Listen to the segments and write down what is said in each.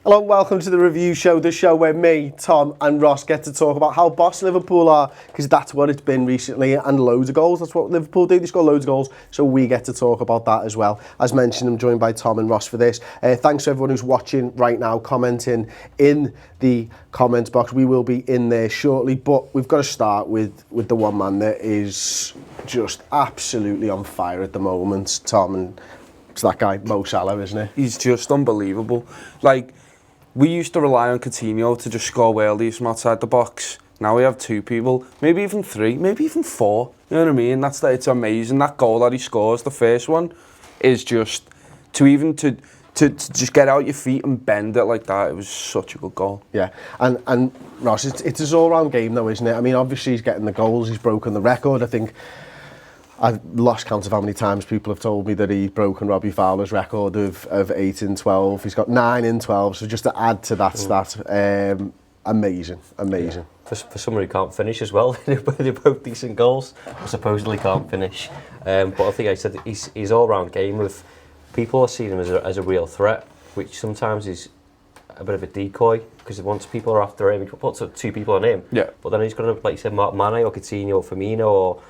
Hello and welcome to the review show, the show where me, Tom and Ross get to talk about how boss Liverpool are, because that's what it's been recently, and loads of goals. That's what Liverpool do, they score loads of goals, so we get to talk about that as well. As mentioned, I'm joined by Tom and Ross for this. Thanks to everyone who's watching right now, commenting in the comments box. We will be in there shortly, but we've got to start with the one man that is just absolutely on fire at the moment, Tom, and it's that guy, Mo Salah, isn't it? He's just unbelievable. Like, we used to rely on Coutinho to just score worldies from outside the box. Now we have two people, maybe even three, maybe even four. You know what I mean? It's amazing. That goal that he scores, the first one, is just to just get out your feet and bend it like that. It was such a good goal. Yeah, and Ross, it's his all-round game though, isn't it? I mean, obviously he's getting the goals, he's broken the record. I think I've lost count of how many times people have told me that he's broken Robbie Fowler's record of 8 in 12. He's got 9 in 12, so just to add to that stat, amazing. Yeah. For someone who can't finish as well, they're both decent goals, but supposedly can't finish. But I think I said his all-round game of people are seeing him as a real threat, which sometimes is a bit of a decoy, because once people are after him, he puts up two people on him. Yeah. But then he's going to, like you said, Mane or Coutinho or Firmino, or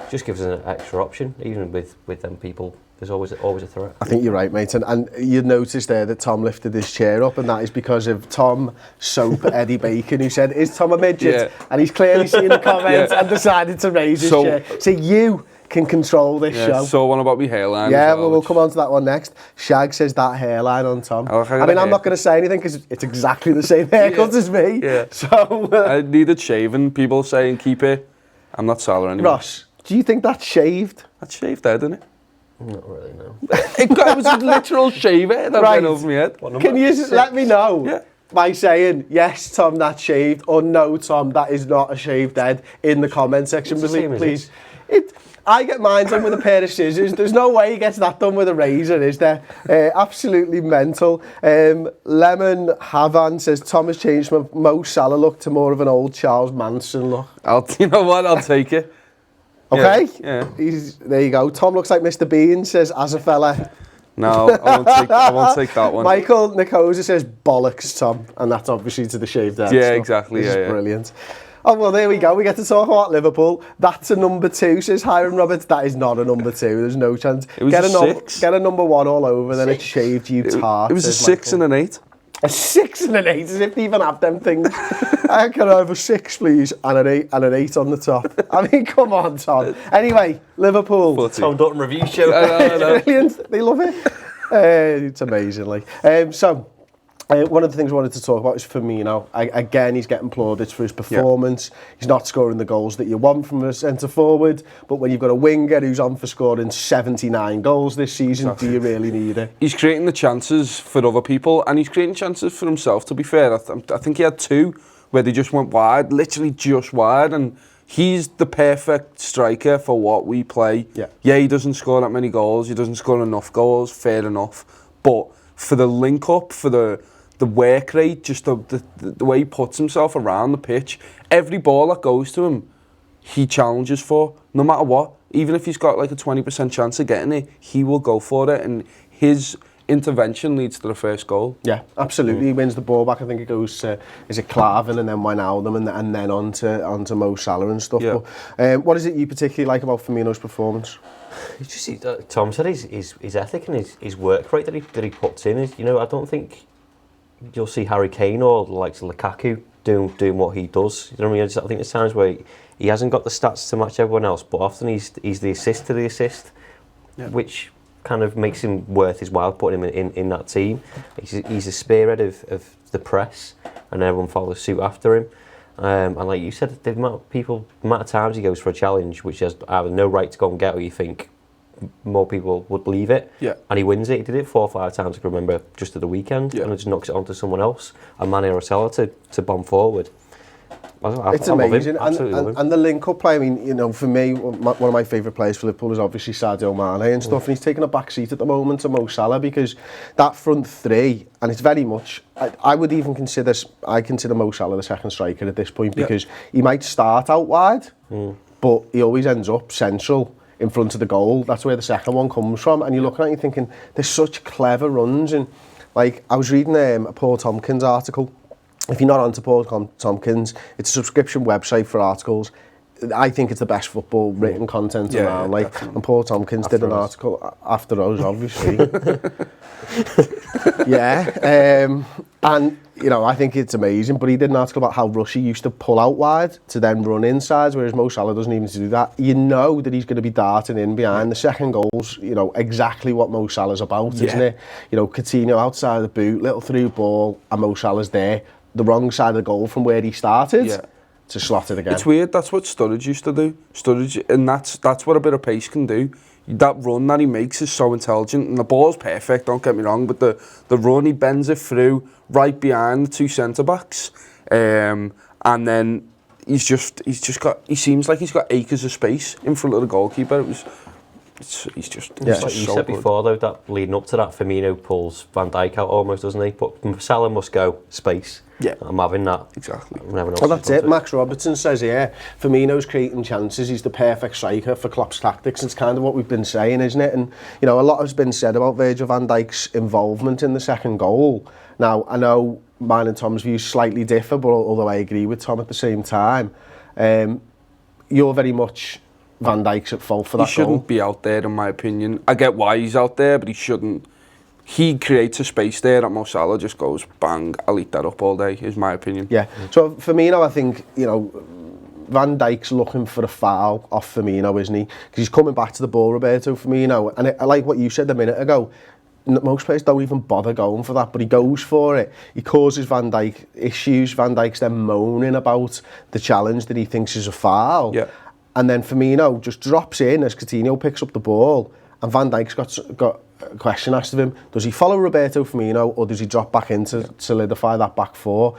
just gives us an extra option. Even with them people, there's always a threat. I think you're right, mate. And you noticed there that Tom lifted his chair up, and that is because of Tom Soap Eddie Bacon, who said, "Is Tom a midget?" Yeah. And he's clearly seen the comments and decided to raise his chair. So you can control this show. So one about me hairline. Yeah, as well, we'll come on to that one next. Shag says that hairline on Tom. I mean, I'm not going to say anything because it's exactly the same haircut as me. Yeah. So I needed shaving. People saying keep it. I'm not Salah anymore. Ross, do you think that's shaved? That's shaved head, isn't it? Not really, no. It was a literal shaver that went over my head. Can you just let me know by saying, yes, Tom, that's shaved, or no, Tom, that is not a shaved head in the comment section, please. I get mine done with a pair of scissors. There's no way he gets that done with a razor, is there? Absolutely mental. Lemon Havan says, Tom has changed from a Mo Salah look to more of an old Charles Manson look. You know what? I'll take it. Okay? Yeah. There you go. Tom looks like Mr. Bean, says, as a fella. No, I won't take that one. Michael Nicosa says, bollocks, Tom. And that's obviously to the shaved head. Yeah, exactly. This is brilliant. Oh, well, there we go. We get to talk about Liverpool. That's a number 2, says Hiram Roberts. That is not a number 2. There's no chance. It was a 6. Get a number 1 all over, then it's shaved, you tart. It was a 6 and an 8. A 6 and an 8, as if they even have them things. I can have a 6, please, and an 8 on the top. I mean, come on, Tom. Anyway, Liverpool. Footy. Tom Dutton review show. It's brilliant. They love it. It's amazing. One of the things I wanted to talk about is Firmino. Again, he's getting plaudits for his performance. He's not scoring the goals that you want from a centre-forward, but when you've got a winger who's on for scoring 79 goals this season, do you really need it? He's creating the chances for other people, and he's creating chances for himself, to be fair. I think he had 2 where they just went wide, literally just wide, and he's the perfect striker for what we play. Yeah, he doesn't score that many goals, he doesn't score enough goals, fair enough, but for the link-up, for the work rate, just the way he puts himself around the pitch, every ball that goes to him, he challenges for, no matter what. Even if he's got like a 20% chance of getting it, he will go for it, and his intervention leads to the first goal. Yeah, absolutely. He wins the ball back. I think it goes, is it Clavin and then Wijnaldum and then onto Mo Salah and stuff. Yeah. But, what is it you particularly like about Firmino's performance? It's just, Tom said his ethic and his work rate that he puts in. You know, I don't think you'll see Harry Kane or the likes of Lukaku doing what he does. You know what I mean? I think there's times where he hasn't got the stats to match everyone else, but often he's the assist to the assist, which kind of makes him worth his while putting him in that team. He's a spearhead of the press, and everyone follows suit after him. And like you said, the amount of times he goes for a challenge, which has either no right to go and get, or you think more people would leave it, and he wins it. He did it 4 or 5 times, I can remember, just at the weekend, and it just knocks it onto someone else, a Mane or a Salah to bomb forward. It's amazing, and the link-up play. I mean, you know, for me, one of my favourite players for Liverpool is obviously Sadio Mane and stuff, and he's taking a back seat at the moment to Mo Salah, because that front 3, and it's very much, I would even consider Mo Salah the second striker at this point, because he might start out wide, but he always ends up central in front of the goal. That's where the second one comes from, and you're looking at it, you're thinking, there's such clever runs, and Like, I was reading a Paul Tompkins article. If you're not onto Paul Tompkins, it's a subscription website for articles. I think it's the best football written content around. Like, definitely. and Paul Tompkins did an article after us, obviously. And you know, I think it's amazing. But he did an article about how Russia used to pull out wide to then run inside, whereas Mo Salah doesn't even do that. You know that he's going to be darting in behind. The second goal's, you know, exactly what Mo Salah's about, isn't it? You know, Coutinho outside the boot, little through ball, and Mo Salah's there, the wrong side of the goal from where he started. To slot it again. It's weird, that's what Sturridge used to do. Sturridge, and that's what a bit of pace can do. That run that he makes is so intelligent, and the ball's perfect, don't get me wrong, but the run, he bends it through right behind the two centre-backs, and then he seems like he's got acres of space in front of the goalkeeper. He's just like you so said good. before, though, that leading up to that, Firmino pulls Van Dijk out almost, doesn't he? But Salah must go space. Yeah, I'm having that. Exactly. Well, that's it. Max Robertson says here, Firmino's creating chances. He's the perfect striker for Klopp's tactics. It's kind of what we've been saying, isn't it? And you know, a lot has been said about Virgil van Dijk's involvement in the second goal. Now, I know mine and Tom's views slightly differ, but although I agree with Tom at the same time, you're very much Van Dijk's at fault for that goal. He shouldn't be out there, in my opinion. I get why he's out there, but he shouldn't. He creates a space there that Mo Salah just goes, bang, I'll eat that up all day, is my opinion. Yeah. So, Firmino, I think, you know, Van Dijk's looking for a foul off Firmino, isn't he? Because he's coming back to the ball, Roberto Firmino. And I like what you said a minute ago. Most players don't even bother going for that, but he goes for it. He causes Van Dijk issues. Van Dijk's then moaning about the challenge that he thinks is a foul. Yeah. And then Firmino just drops in as Coutinho picks up the ball, and Van Dijk's got a question asked of him. Does he follow Roberto Firmino, or does he drop back in to solidify that back four?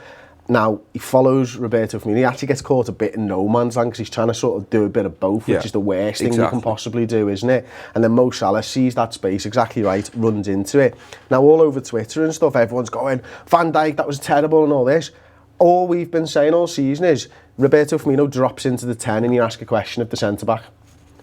Now, he follows Roberto Firmino. He actually gets caught a bit in no man's land because he's trying to sort of do a bit of both, which is the worst thing you can possibly do, isn't it? And then Mo Salah sees that space, exactly right, runs into it. Now, all over Twitter and stuff, everyone's going, Van Dijk, that was terrible and all this. All we've been saying all season is Roberto Firmino drops into the 10 and you ask a question of the centre-back.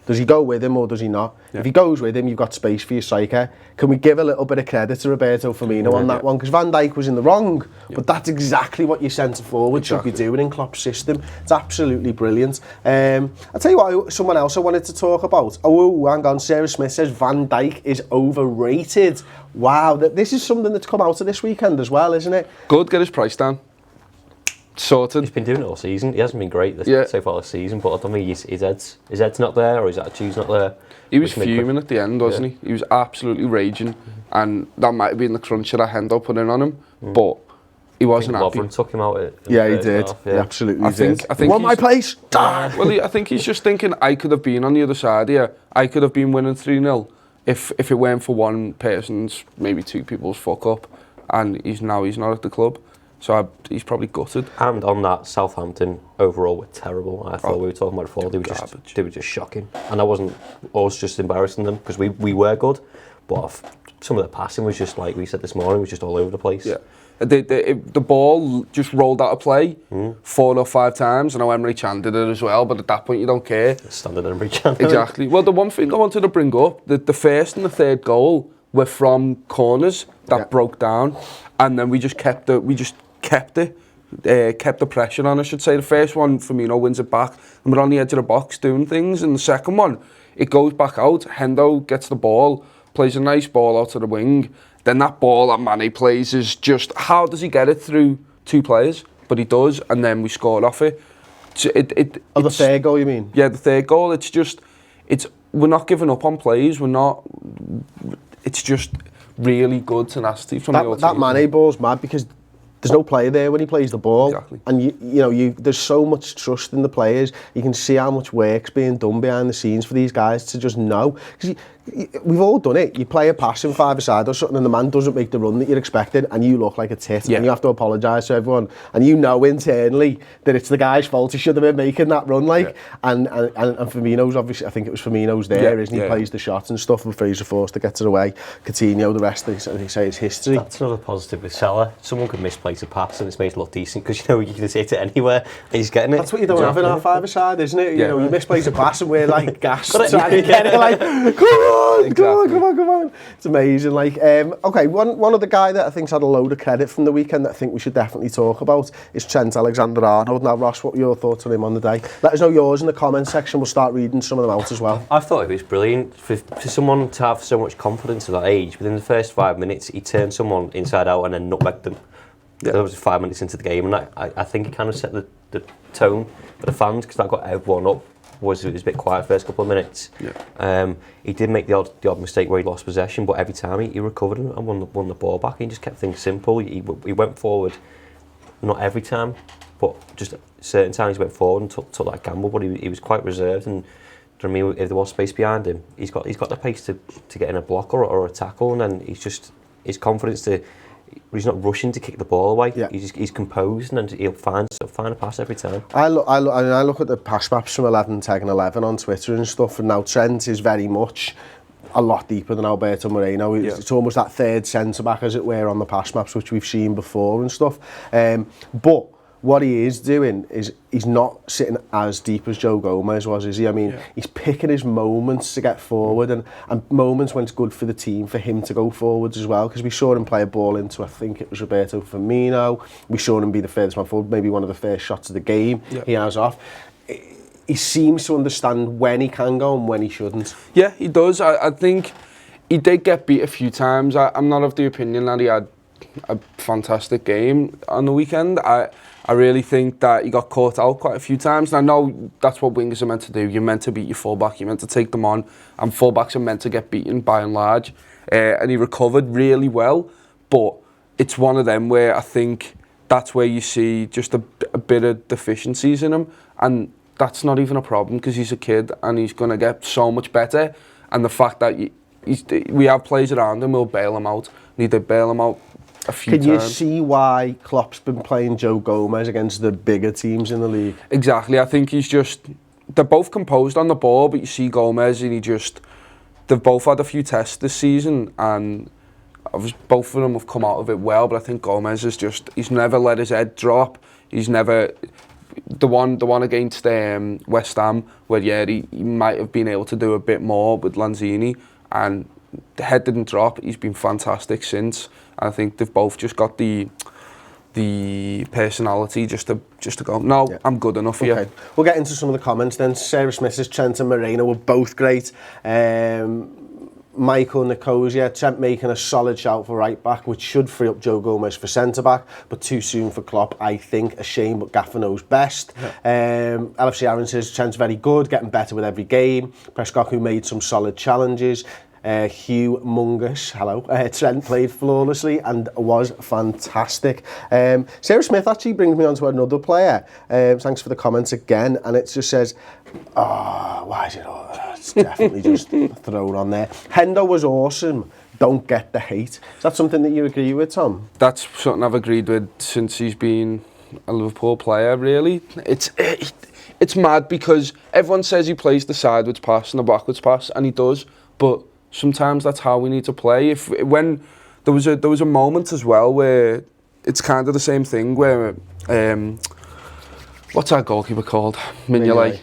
Does he go with him or does he not? Yeah. If he goes with him, you've got space for your striker. Can we give a little bit of credit to Roberto Firmino on that one? Because Van Dijk was in the wrong, but that's exactly what your centre-forward should be doing in Klopp's system. It's absolutely brilliant. I'll tell you what, someone else I wanted to talk about. Oh, hang on, Sarah Smith says Van Dijk is overrated. Wow, this is something that's come out of this weekend as well, isn't it? Good, get his price down. Sorted. He's been doing it all season. He hasn't been great so far this season, but I don't think his head's not there, or his attitude's not there. He was fuming at the end, wasn't he? He was absolutely raging, and that might have been the crunch that Hendo put in on him, but he wasn't happy. Lovren took him out. He did. Half, he absolutely did. I think want my place? Well, I think he's just thinking, I could have been on the other side here. I could have been winning 3-0 if it weren't for one person's, maybe two people's fuck up, and he's not at the club. So he's probably gutted. And on that, Southampton overall were terrible. I thought we were talking about it before. They were just shocking. And I wasn't us just embarrassing them because we were good, but some of the passing was just like we said this morning, was just all over the place. Yeah. The ball just rolled out of play 4 or 5 times. I know Emery Chan did it as well, but at that point you don't care. Standard Emery Chan. Exactly. Well, the one thing I wanted to bring up, the first and the third goal were from corners that broke down, and then we just kept the pressure on, I should say. The first one, Firmino wins it back, and we're on the edge of the box doing things. And the second one, it goes back out. Hendo gets the ball, plays a nice ball out to the wing. Then that ball that Mane plays is just, how does he get it through 2 players? But he does, and then we scored off it. The third goal, you mean? Yeah, the third goal. We're not giving up on plays. It's just really good tenacity from the old team. That Mane ball's mad because there's no player there when he plays the ball. Exactly. And there's so much trust in the players. You can see how much work's being done behind the scenes for these guys to just know. Because we've all done it. You play a pass in 5-a-side or something and the man doesn't make the run that you're expecting and you look like a tit and you have to apologise to everyone. And you know internally that it's the guy's fault. He should have been making that run. And Firmino's obviously, I think it was Firmino's there, isn't he? Plays the shots and stuff, and Fraser forced to get to the way. Coutinho, the rest, they say it's history. That's another positive with Salah. Someone could misplace a pass and it's made it look decent because you can just hit it anywhere and he's getting it. That's what you don't have in our 5-a-side, isn't it? You misplace a pass and we're like gassed trying to get it, like, come on! on, Exactly. come on. It's amazing. Like, okay, one other guy that I think's had a load of credit from the weekend that I think we should definitely talk about is Trent Alexander-Arnold. Now, Ross, what were your thoughts on him on the day? Let us know yours in the comments section. We'll start reading some of them out as well. I thought it was brilliant for someone to have so much confidence at that age. Within the first 5 minutes, he turned someone inside out and then nutmegged them. Yeah. That was 5 minutes into the game, and I think it kind of set the tone for the fans, because that got everyone up. It was a bit quiet first couple of minutes. Yeah. He did make the odd mistake where he lost possession, but every time he recovered and won the ball back. He just kept things simple. He went forward, not every time, but just certain times he went forward and took that gamble. But he was quite reserved, and I mean, if there was space behind him, he's got the pace to get in a block or a tackle, and then he's just his confidence to. He's not rushing to kick the ball away. Yeah. He's composed, and he'll find a pass every time. I look at the pass maps from 11, 10 and 11 on Twitter and stuff, and now Trent is very much a lot deeper than Alberto Moreno. It's almost that third centre back, as it were, on the pass maps, which we've seen before and stuff. But what he is doing is he's not sitting as deep as Joe Gomez was, is he? I mean, he's picking his moments to get forward, and moments when it's good for the team for him to go forwards as well, because we saw him play a ball into, I think it was Roberto Firmino. We saw him be the furthest man forward, maybe one of the first shots of the game he has off. He seems to understand when he can go and when he shouldn't. Yeah, he does. I think he did get beat a few times. I'm not of the opinion that he had a fantastic game on the weekend. I really think that he got caught out quite a few times. And I know that's what wingers are meant to do. You're meant to beat your fullback. You're meant to take them on. And fullbacks are meant to get beaten by and large. And he recovered really well. But it's one of them where I think that's where you see just a bit of deficiencies in him. And that's not even a problem, because he's a kid and he's going to get so much better. And the fact that we have players around him, we'll bail him out. And he did bail him out a few times. Can you see why Klopp's been playing Joe Gomez against the bigger teams in the league? Exactly. I think they're both composed on the ball, but you see Gomez and they've both had a few tests this season, and both of them have come out of it well, but I think Gomez he's never let his head drop. He's never... The one against West Ham, where he might have been able to do a bit more with Lanzini, and the head didn't drop. He's been fantastic since. I think they've both just got the personality just to go, no, I'm good enough here. Okay. We'll get into some of the comments then. Sarah Smith says Trent and Moreno were both great. Michael Nicosia, Trent making a solid shout for right back, which should free up Joe Gomez for centre back, but too soon for Klopp, I think. A shame, but Gaffer knows best. LFC Aaron says Trent's very good, getting better with every game. Prescott, who made some solid challenges. Hugh Mungus, hello. Trent played flawlessly and was fantastic. Sarah Smith actually brings me on to another player. Thanks for the comments again. And it just says, why is it all that? It's definitely just thrown on there. Hendo was awesome. Don't get the hate. Is that something that you agree with, Tom? That's something I've agreed with since he's been a Liverpool player, really. It's mad, because everyone says he plays the sideways pass and the backwards pass, and he does, but sometimes that's how we need to play. When there was a moment as well where it's kind of the same thing where what's our goalkeeper called? Mignolet.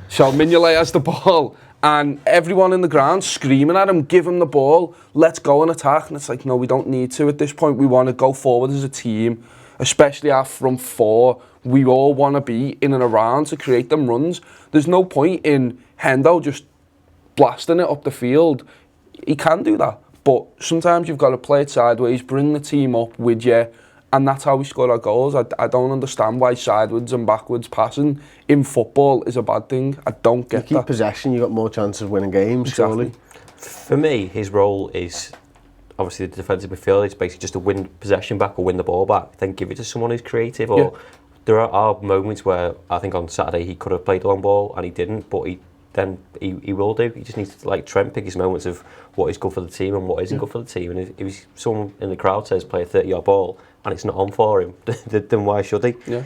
So Mignolet has the ball and everyone in the ground screaming at him, give him the ball, let's go and attack. And it's like, no, we don't need to at this point. We want to go forward as a team, especially our front four. We all want to be in and around to create them runs. There's no point in Hendo just blasting it up the field. He can do that, but sometimes you've got to play it sideways, bring the team up with you, and that's how we score our goals. I don't understand why sideways and backwards passing in football is a bad thing. I don't get that. You keep possession, you've got more chance of winning games, exactly. Surely. For me, his role is obviously the defensive midfielder. It's basically just to win possession back or win the ball back, then give it to someone who's creative. Or there are moments where I think on Saturday he could have played the long ball and he didn't, but he will do. He just needs to, like Trent, pick his moments of what is good for the team and what isn't good for the team. And if someone in the crowd says play a 30-yard ball and it's not on for him, then why should he? Yeah.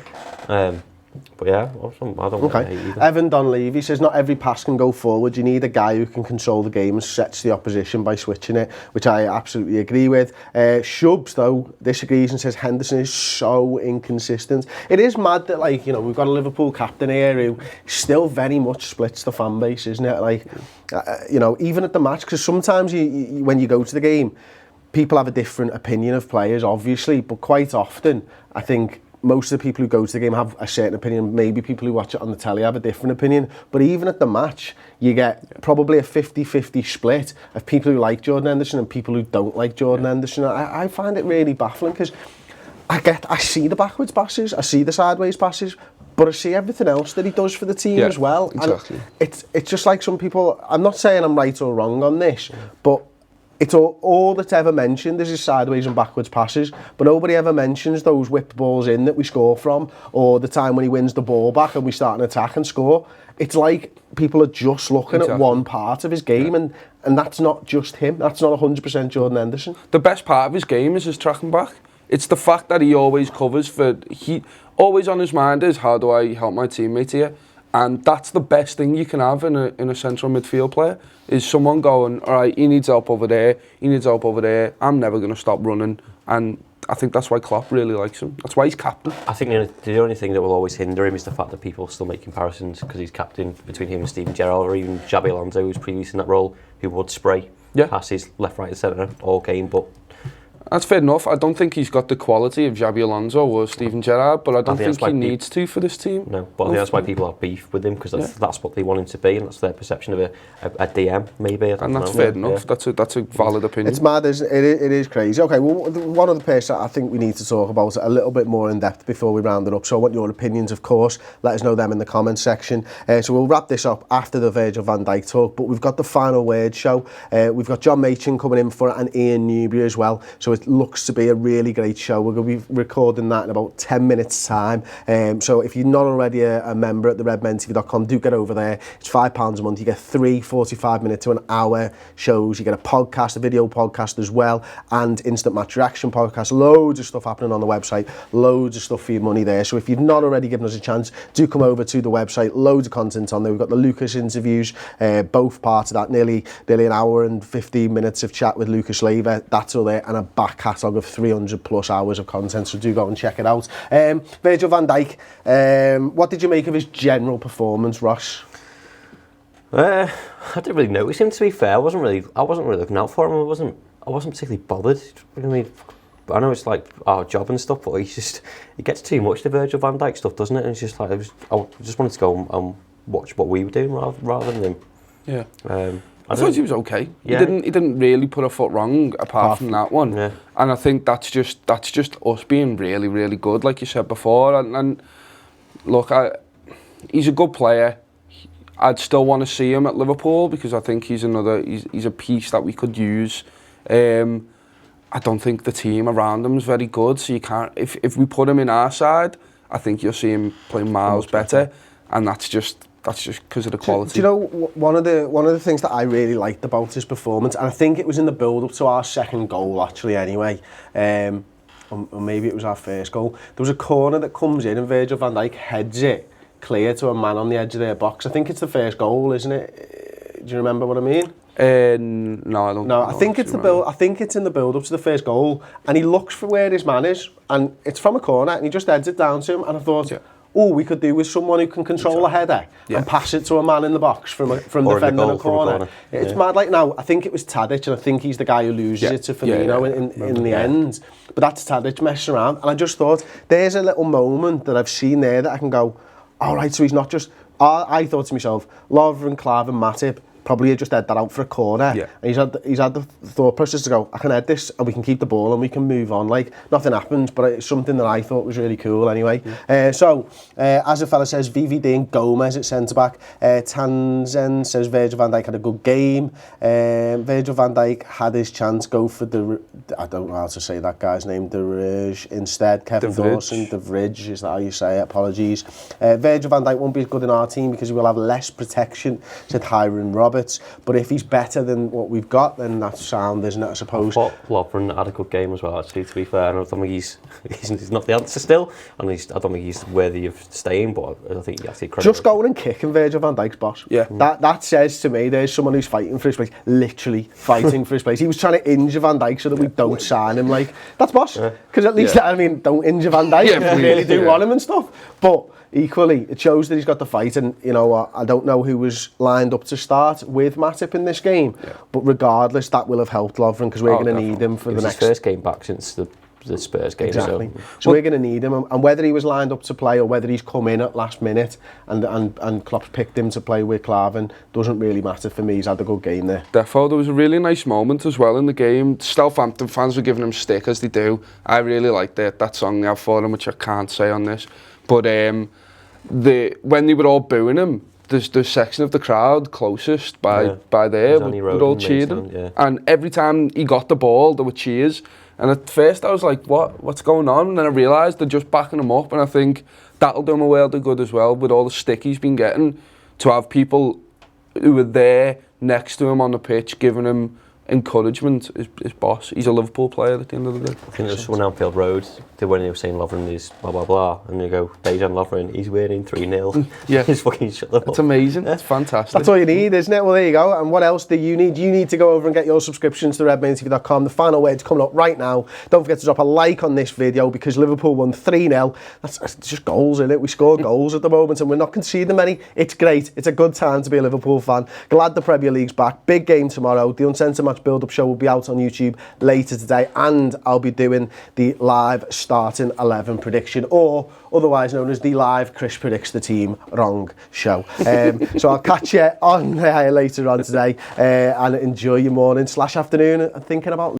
But yeah, I don't Okay. hate either. Evan Donlevy says not every pass can go forward. You need a guy who can control the game and stretch the opposition by switching it, which I absolutely agree with. Shubs, though, disagrees and says Henderson is so inconsistent. It is mad that, like, you know, we've got a Liverpool captain here who still very much splits the fan base, isn't it? Like, you know, even at the match, because sometimes when you go to the game, people have a different opinion of players, obviously, but quite often, I think most of the people who go to the game have a certain opinion. Maybe people who watch it on the telly have a different opinion. But even at the match, you get probably a 50-50 split of people who like Jordan Henderson and people who don't like Jordan Henderson. I find it really baffling because I see the backwards passes, I see the sideways passes, but I see everything else that he does for the team as well. Exactly. And it's just like some people, I'm not saying I'm right or wrong on this, but it's all that's ever mentioned is his sideways and backwards passes, but nobody ever mentions those whipped balls in that we score from, or the time when he wins the ball back and we start an attack and score. It's like people are just looking at one part of his game, and that's not just him. That's not 100% Jordan Henderson. The best part of his game is his tracking back. It's the fact that he always covers he always on his mind is, how do I help my teammate here? And that's the best thing you can have in a central midfield player, is someone going, all right, he needs help over there, he needs help over there, I'm never going to stop running. And I think that's why Klopp really likes him. That's why he's captain. I think the only thing that will always hinder him is the fact that people still make comparisons because he's captain between him and Steven Gerrard, or even Xabi Alonso, who was previous in that role, who would spray passes left, right and centre all game, but that's fair enough. I don't think he's got the quality of Xabi Alonso or Steven Gerrard, but I don't think he needs to for this team. No, but I think that's why people have beef with him, because that's what they want him to be, and that's their perception of a DM, maybe. And that's fair enough. Yeah. That's a valid opinion. It's mad, isn't it? It is crazy. Okay, well, one other person I think we need to talk about a little bit more in depth before we round it up. So I want your opinions, of course. Let us know them in the comments section. So we'll wrap this up after the Virgil van Dijk talk, but we've got the final word show. We've got John Machin coming in for it, and Ian Newbury as well. So it looks to be a really great show. We're going to be recording that in about 10 minutes time. So if you're not already a member at the redmentv.com, do get over there. It's £5 a month. You get 3 45-minute to an hour shows. You get a podcast, a video podcast as well, and instant match reaction podcast. Loads of stuff happening on the website. Loads of stuff for your money there. So if you've not already given us a chance, do come over to the website. Loads of content on there. We've got the Lucas interviews, both parts of that. Nearly an hour and 15 minutes of chat with Lucas Leiva. That's all there, and a back catalogue of 300 plus hours of content, so do go and check it out. Virgil van Dijk, what did you make of his general performance, Ross? I didn't really notice him, to be fair. I wasn't really looking out for him. I wasn't particularly bothered. I mean, I know it's like our job and stuff, but he gets too much, the Virgil van Dijk stuff, doesn't it? And it's just like I just wanted to go and watch what we were doing rather than him. Yeah. I thought he was okay. Yeah. He didn't really put a foot wrong apart from that one. Yeah. And I think that's just us being really, really good, like you said before. And look, he's a good player. I'd still want to see him at Liverpool because I think he's a piece that we could use. I don't think the team around him is very good, so you can't. If we put him in our side, I think you'll see him playing miles better, and that's just because of the quality. Do you know, one of the things that I really liked about his performance, and I think it was in the build-up to our second goal, actually, anyway, or maybe it was our first goal, there was a corner that comes in and Virgil van Dijk heads it clear to a man on the edge of their box. I think it's the first goal, isn't it? Do you remember what I mean? No, I don't. No, I think it's I think it's in the build-up to the first goal, and he looks for where his man is, and it's from a corner, and he just heads it down to him, and I thought, all we could do with someone who can control a header and pass it to a man in the box from defending a corner. It's mad. Like now, I think it was Tadic, and I think he's the guy who loses it to Firmino in the end. But that's Tadic messing around, and I just thought, there's a little moment that I've seen there that I can go, all right, so he's not just. I thought to myself, Lovren, Klav and Matip probably just head that out for a corner. Yeah. And he's had the thought process to go, I can head this and we can keep the ball and we can move on. Like, nothing happens, but it's something that I thought was really cool anyway. So, as a fella says, VVD and Gomez at centre-back. Tanzen says Virgil van Dijk had a good game. Virgil van Dijk had his chance, go for I don't know how to say that guy's name, instead. Kevin Dawson, De Vrij, is that how you say it? Apologies. Virgil van Dijk won't be as good in our team because he will have less protection, said Hiram Roberts. habits. But if he's better than what we've got, then that's sound, isn't it, I suppose? I thought Lovren had a good game as well, actually, to be fair. And I don't think he's not the answer still. And I don't think he's worthy of staying, but I think he actually just going and kicking Virgil van Dijk's boss. Yeah. That says to me there's someone who's fighting for his place, literally fighting for his place. He was trying to injure Van Dijk so that we don't sign him. Like, that's boss. Because at least, I mean, don't injure Van Dijk if you really do want him and stuff. But equally, it shows that he's got the fight, and you know, I don't know who was lined up to start with Matip in this game, but regardless, that will have helped Lovren because we're going to need him for the next. His first game back since the Spurs game. Exactly. So we're going to need him, and whether he was lined up to play or whether he's come in at last minute and Klopp's picked him to play with Klavan doesn't really matter for me. He's had a good game there. Defo, there was a really nice moment as well in the game. Southampton fans were giving him stick as they do. I really liked that song they have for him, which I can't say on this. But when they were all booing him, the section of the crowd closest by there were all cheering. And every time he got the ball, there were cheers. And at first I was like, what's going on? And then I realised they're just backing him up, and I think that'll do him a world of good as well, with all the stick he's been getting, to have people who were there next to him on the pitch giving him encouragement. His boss, he's a Liverpool player at the end of the day. I think there's someone on Anfield Road, when they were saying Lovren is blah blah blah, and you go, Dejan Lovren, he's winning 3-0. Yeah. He's fucking shut them up. It's amazing. It's fantastic. That's all you need, isn't it? Well, there you go. And what else do you need? You need to go over and get your subscriptions to redmentv.com. The final word's coming up right now. Don't forget to drop a like on this video because Liverpool won 3-0. That's just goals, isn't it? We score goals at the moment and we're not conceding many. It's great. It's a good time to be a Liverpool fan. Glad the Premier League's back. Big game tomorrow. The Uncensored Match build-up show will be out on YouTube later today, and I'll be doing the live starting 11 prediction, or otherwise known as the live Chris predicts the team wrong show. So I'll catch you on later on today, and enjoy your morning / afternoon and thinking about